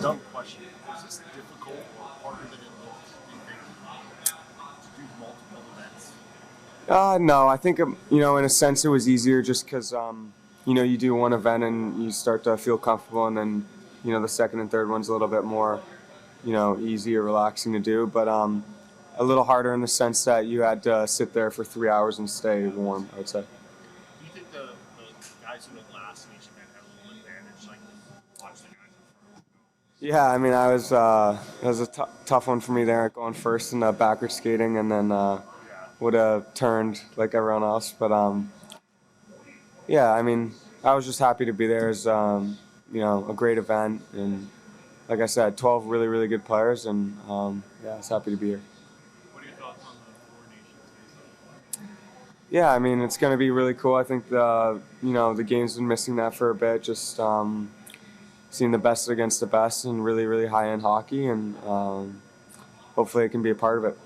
Dumb question. Was this difficult or harder than it looked, do you think, to do multiple events? No, I think, in a sense it was easier just because, you do one event and you start to feel comfortable, and then, the second and third one's a little bit more, easy or relaxing to do. But a little harder in the sense that you had to sit there for 3 hours and stay warm, I would say. Do you think the guys who went last in each event had a little advantage, like watch the guys in front? Yeah, I mean, it was a tough one for me there, going first in the backward skating, and then would have turned like everyone else. But yeah, I mean, I was just happy to be there. It's a great event, and like I said, 12 really, really good players, and yeah, I was happy to be here. What are your thoughts on the Four Nations face-off? Yeah, I mean, it's going to be really cool. I think the game's been missing that for a bit, just seeing the best against the best and really, really high-end hockey, and hopefully it can be a part of it.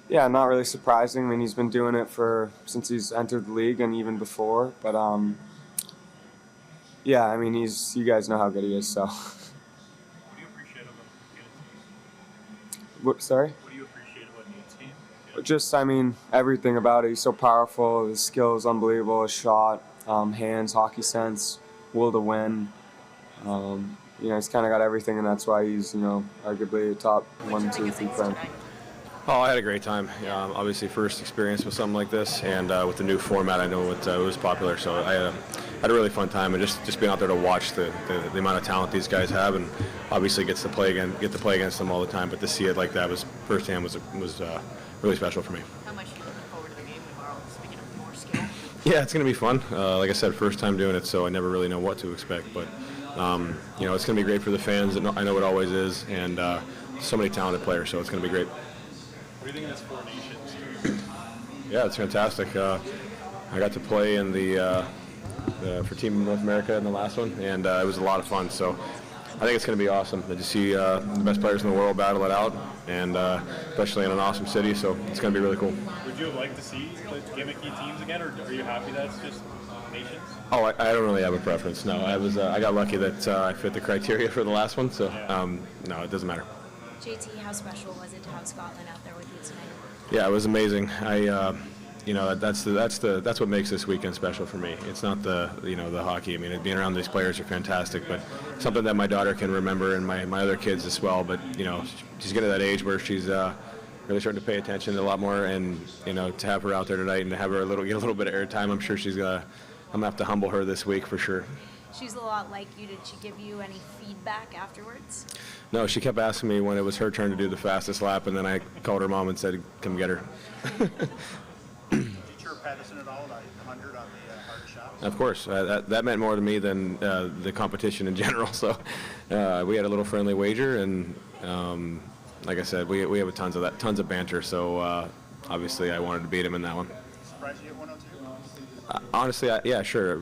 Yeah, not really surprising. I mean, he's been doing it since he's entered the league and even before. But yeah, I mean, you guys know how good he is. So. What do you appreciate about the team? Sorry? What do you appreciate about the team? Just, I mean, everything about it. He's so powerful. His skill is unbelievable. His shot, hands, hockey sense, will to win. He's kind of got everything, and that's why he's, arguably a top 1, 2, 3 player. Oh, I had a great time. Obviously, first experience with something like this, and with the new format, I know it was popular, so I had a really fun time, and just being out there to watch the amount of talent these guys have, and obviously get to play against them all the time. But to see it like that was firsthand was really special for me. How much are you looking forward to the game tomorrow? Speaking of more skill. Yeah, it's going to be fun. Like I said, first time doing it, so I never really know what to expect. But it's going to be great for the fans. I know it always is, and so many talented players, so it's going to be great. What do you think of this Four Nations? Yeah, it's fantastic. I got to play in for Team North America in the last one, and it was a lot of fun. So I think it's going to be awesome to see the best players in the world battle it out, and especially in an awesome city. So it's going to be really cool. Would you like to see the gimmicky teams again, or are you happy that it's just nations? Oh, I don't really have a preference. No, I got lucky that I fit the criteria for the last one. So no, it doesn't matter. JT, how special was it to have Scotland out there with you tonight? Yeah, it was amazing. That's what makes this weekend special for me. It's not the hockey. I mean, being around these players are fantastic, but something that my daughter can remember, and my other kids as well. But she's getting to that age where she's really starting to pay attention a lot more, and to have her out there tonight and to have her get a little bit of airtime, I'm sure I'm gonna have to humble her this week for sure. She's a lot like you. Did she give you any feedback afterwards? No, she kept asking me when it was her turn to do the fastest lap, and then I called her mom and said, "Come get her." Did you cheer Pettersson at all? 100 on the hardest shot? Of course, that meant more to me than the competition in general. So we had a little friendly wager, and like I said, we have tons of banter. So obviously, I wanted to beat him in that one. Surprised you hit 102? Honestly, yeah, sure.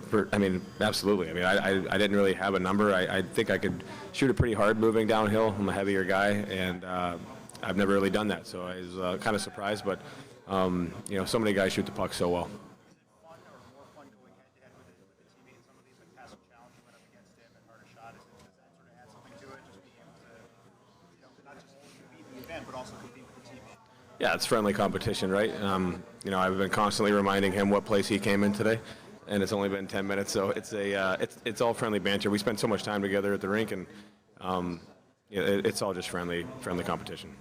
Absolutely. I mean, I didn't really have a number. I think I could shoot it pretty hard moving downhill. I'm a heavier guy, and I've never really done that. So I was kind of surprised, but so many guys shoot the puck so well. Is it fun or more fun going head-to-head with a teammate in some of these, like Castle Challenge, you went up against him and hardest shot? Does that sort of add something to it, just being able to, not just compete in the event, but also compete with the team? Yeah, it's friendly competition, right? I've been constantly reminding him what place he came in today, and it's only been 10 minutes, so it's all friendly banter. We spent so much time together at the rink, and it's all just friendly competition.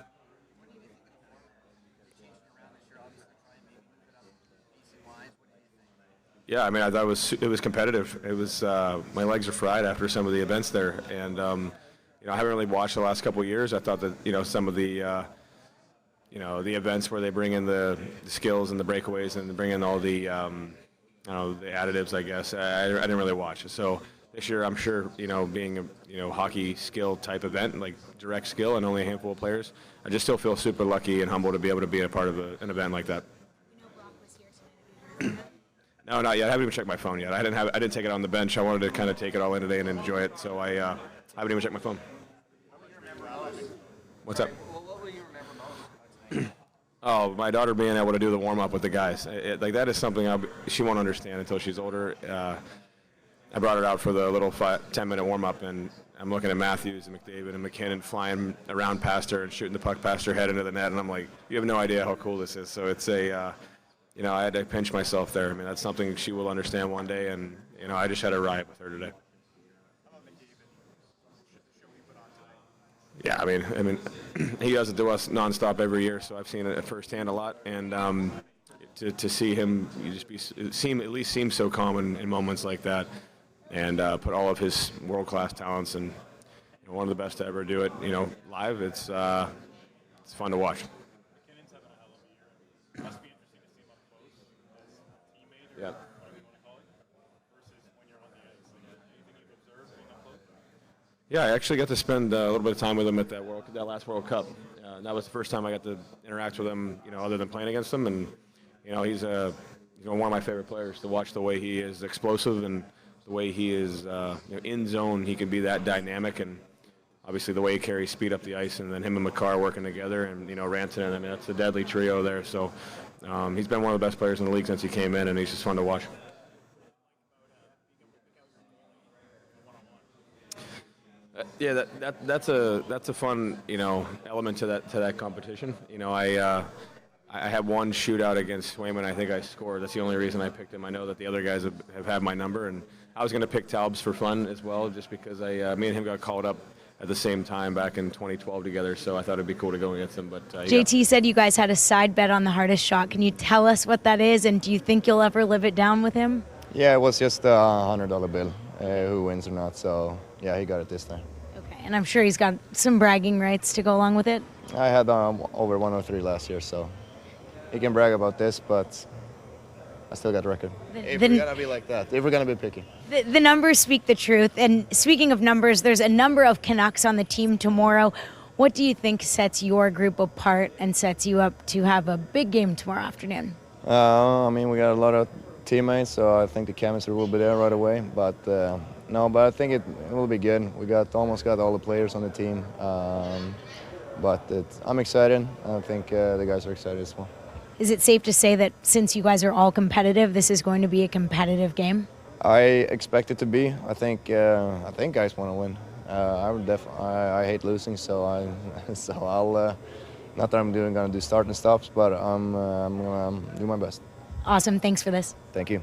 Yeah, I mean, I thought it was competitive. It was my legs are fried after some of the events there, and I haven't really watched the last couple of years. I thought that some of the the events where they bring in the skills and the breakaways and bring in all the the additives, I guess. I didn't really watch it. So this year, I'm sure, being a hockey skill type event, like direct skill and only a handful of players, I just still feel super lucky and humble to be able to be a part of an event like that. Brock was here tonight. No, not yet. I haven't even checked my phone yet. I didn't take it on the bench. I wanted to kind of take it all in today and enjoy it. So I haven't even checked my phone. What's up? Well, what will you remember most? Oh, my daughter being able to do the warm up with the guys, like that is something she won't understand until she's older. I brought her out for the little 10-minute warm up, and I'm looking at Matthews and McDavid and McKinnon flying around past her and shooting the puck past her head into the net, and I'm like, you have no idea how cool this is. So it's I had to pinch myself there. I mean, that's something she will understand one day, and I just had a riot with her today. Yeah, I mean, he does it to us nonstop every year, so I've seen it firsthand a lot, and to see him, at least seem so calm in moments like that, and put all of his world-class talents and one of the best to ever do it, live. It's fun to watch. McKinnon's having a hell of a year. Must be interesting to see him up close as a teammate or Yeah. whatever you want to call it, versus when you're on the ice. Like, anything you've observed being up close? Yeah, I actually got to spend a little bit of time with him at that last World Cup. And that was the first time I got to interact with him, other than playing against him. And he's one of my favorite players to watch. The way he is explosive and the way he is in zone, he can be that dynamic, and obviously the way he carries speed up the ice, and then him and McCarr working together, and Rantanen. I mean, that's a deadly trio there. So he's been one of the best players in the league since he came in, and he's just fun to watch. Yeah, that's a fun element to that competition. I had one shootout against Swayman. I think I scored. That's the only reason I picked him. I know that the other guys have had my number, and I was going to pick Talbs for fun as well, just because me and him got called up at the same time back in 2012 together. So I thought it'd be cool to go against him. But JT said you guys had a side bet on the hardest shot. Can you tell us what that is, and do you think you'll ever live it down with him? Yeah, it was just a $100 bill, who wins or not. So yeah, he got it this time. Okay, and I'm sure he's got some bragging rights to go along with it. I had over 103 last year, so he can brag about this, but I still got the record. If we're gonna be like that, if we're gonna be picky. The numbers speak the truth. And speaking of numbers, there's a number of Canucks on the team tomorrow. What do you think sets your group apart and sets you up to have a big game tomorrow afternoon? I mean, we got a lot of teammates, so I think the chemistry will be there right away. But but I think it will be good. We almost got all the players on the team, but I'm excited. I think the guys are excited as well. Is it safe to say that since you guys are all competitive, this is going to be a competitive game? I expect it to be. I think guys want to win. I hate losing, so I'll not that I'm gonna do start and stops, but I'm gonna do my best. Awesome. Thanks for this. Thank you.